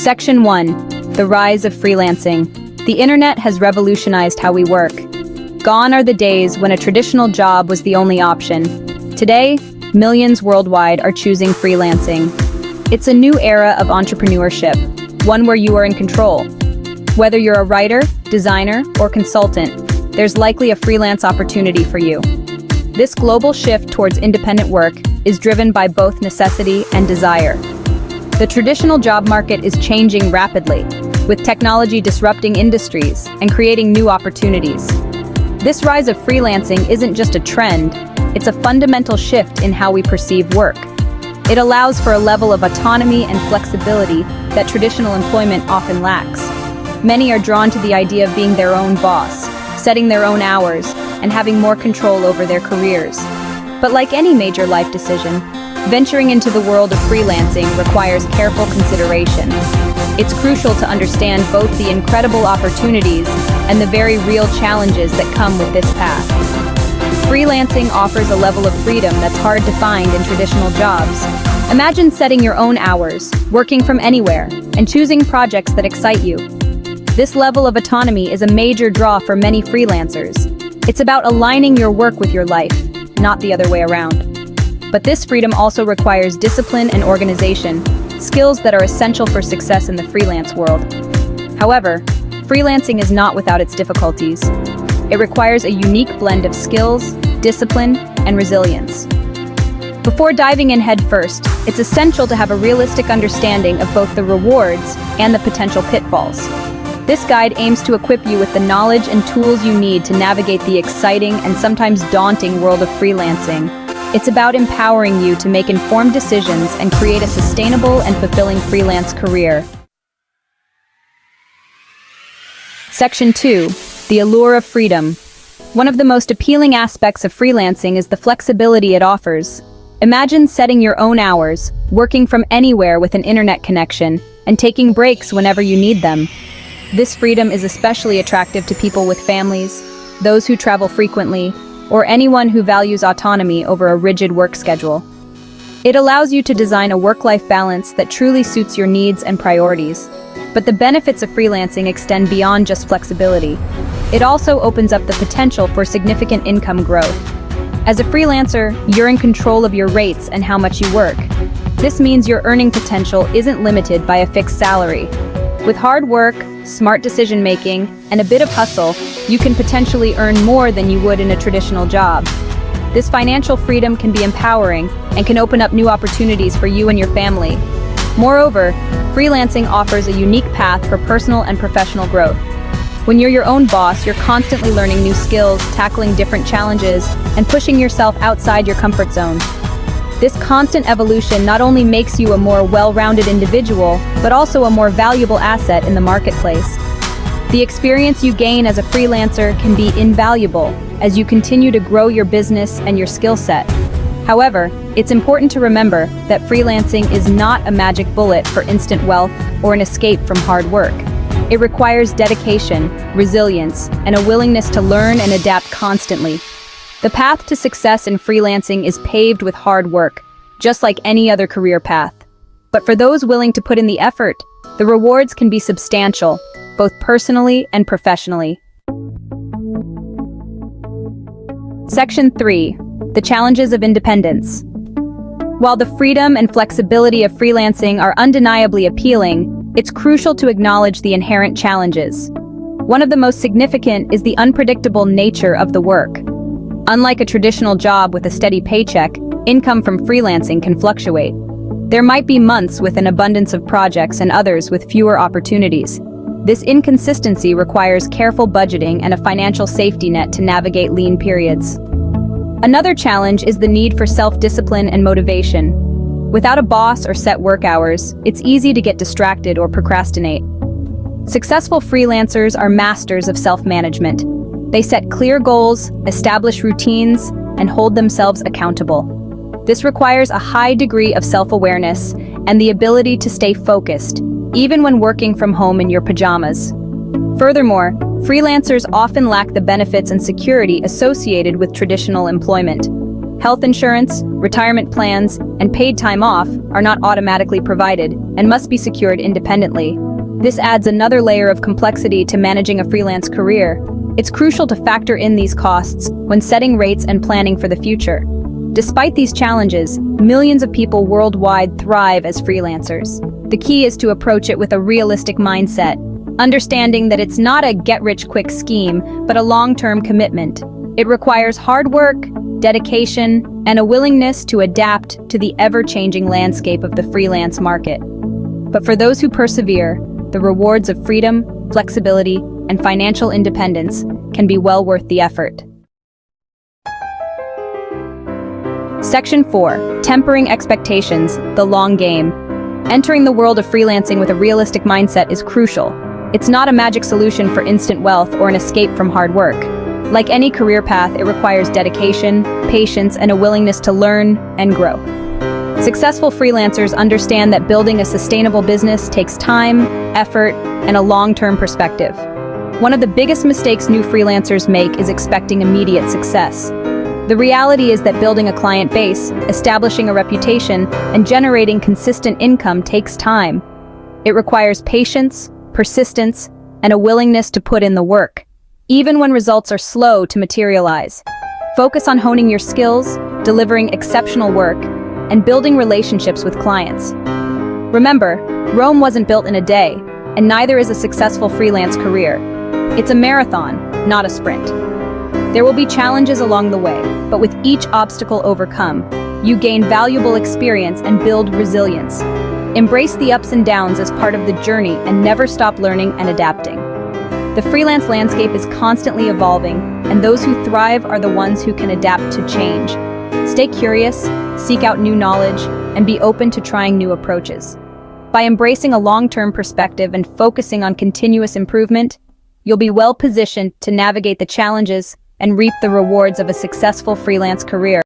Section 1. The rise of freelancing. The internet has revolutionized how we work. Gone are the days when a traditional job was the only option. Today, millions worldwide are choosing freelancing. It's a new era of entrepreneurship, one where you are in control. Whether you're a writer, designer, or consultant, there's likely a freelance opportunity for you. This global shift towards independent work is driven by both necessity and desire. The traditional job market is changing rapidly, with technology disrupting industries and creating new opportunities. This rise of freelancing isn't just a trend, it's a fundamental shift in how we perceive work. It allows for a level of autonomy and flexibility that traditional employment often lacks. Many are drawn to the idea of being their own boss, setting their own hours, and having more control over their careers. But like any major life decision, venturing into the world of freelancing requires careful consideration. It's crucial to understand both the incredible opportunities and the very real challenges that come with this path. Freelancing offers a level of freedom that's hard to find in traditional jobs. Imagine setting your own hours, working from anywhere, and choosing projects that excite you. This level of autonomy is a major draw for many freelancers. It's about aligning your work with your life, not the other way around. But this freedom also requires discipline and organization, skills that are essential for success in the freelance world. However, freelancing is not without its difficulties. It requires a unique blend of skills, discipline, and resilience. Before diving in headfirst, it's essential to have a realistic understanding of both the rewards and the potential pitfalls. This guide aims to equip you with the knowledge and tools you need to navigate the exciting and sometimes daunting world of freelancing. It's about empowering you to make informed decisions and create a sustainable and fulfilling freelance career. Section 2. The allure of freedom. One of the most appealing aspects of freelancing is the flexibility it offers. Imagine setting your own hours, working from anywhere with an internet connection, and taking breaks whenever you need them. This freedom is especially attractive to people with families, those who travel frequently, or anyone who values autonomy over a rigid work schedule. It allows you to design a work-life balance that truly suits your needs and priorities. But the benefits of freelancing extend beyond just flexibility. It also opens up the potential for significant income growth. As a freelancer, you're in control of your rates and how much you work. This means your earning potential isn't limited by a fixed salary. With hard work, smart decision-making, and a bit of hustle, you can potentially earn more than you would in a traditional job. This financial freedom can be empowering and can open up new opportunities for you and your family. Moreover, freelancing offers a unique path for personal and professional growth. When you're your own boss, you're constantly learning new skills, tackling different challenges, and pushing yourself outside your comfort zone. This constant evolution not only makes you a more well-rounded individual, but also a more valuable asset in the marketplace. The experience you gain as a freelancer can be invaluable as you continue to grow your business and your skill set. However, it's important to remember that freelancing is not a magic bullet for instant wealth or an escape from hard work. It requires dedication, resilience, and a willingness to learn and adapt constantly. The path to success in freelancing is paved with hard work, just like any other career path. But for those willing to put in the effort, the rewards can be substantial, both personally and professionally. Section 3. The challenges of independence. While the freedom and flexibility of freelancing are undeniably appealing, it's crucial to acknowledge the inherent challenges. One of the most significant is the unpredictable nature of the work. Unlike a traditional job with a steady paycheck, income from freelancing can fluctuate. There might be months with an abundance of projects and others with fewer opportunities. This inconsistency requires careful budgeting and a financial safety net to navigate lean periods. Another challenge is the need for self-discipline and motivation. Without a boss or set work hours, it's easy to get distracted or procrastinate. Successful freelancers are masters of self-management. They set clear goals, establish routines, and hold themselves accountable. This requires a high degree of self-awareness and the ability to stay focused, even when working from home in your pajamas. Furthermore, freelancers often lack the benefits and security associated with traditional employment. Health insurance, retirement plans, and paid time off are not automatically provided and must be secured independently. This adds another layer of complexity to managing a freelance career. It's crucial to factor in these costs when setting rates and planning for the future. Despite these challenges, millions of people worldwide thrive as freelancers. The key is to approach it with a realistic mindset, understanding that it's not a get-rich-quick scheme, but a long-term commitment. It requires hard work, dedication, and a willingness to adapt to the ever-changing landscape of the freelance market. But for those who persevere, the rewards of freedom, flexibility, and financial independence can be well worth the effort. Section 4. Tempering expectations, the long game. Entering the world of freelancing with a realistic mindset is crucial. It's not a magic solution for instant wealth or an escape from hard work. Like any career path, it requires dedication, patience, and a willingness to learn and grow. Successful freelancers understand that building a sustainable business takes time, effort, and a long-term perspective. One of the biggest mistakes new freelancers make is expecting immediate success. The reality is that building a client base, establishing a reputation, and generating consistent income takes time. It requires patience, persistence, and a willingness to put in the work, even when results are slow to materialize. Focus on honing your skills, delivering exceptional work, and building relationships with clients. Remember, Rome wasn't built in a day, and neither is a successful freelance career. It's a marathon, not a sprint. There will be challenges along the way, but with each obstacle overcome, you gain valuable experience and build resilience. Embrace the ups and downs as part of the journey and never stop learning and adapting. The freelance landscape is constantly evolving, and those who thrive are the ones who can adapt to change. Stay curious, seek out new knowledge, and be open to trying new approaches. By embracing a long-term perspective and focusing on continuous improvement, you'll be well positioned to navigate the challenges and reap the rewards of a successful freelance career.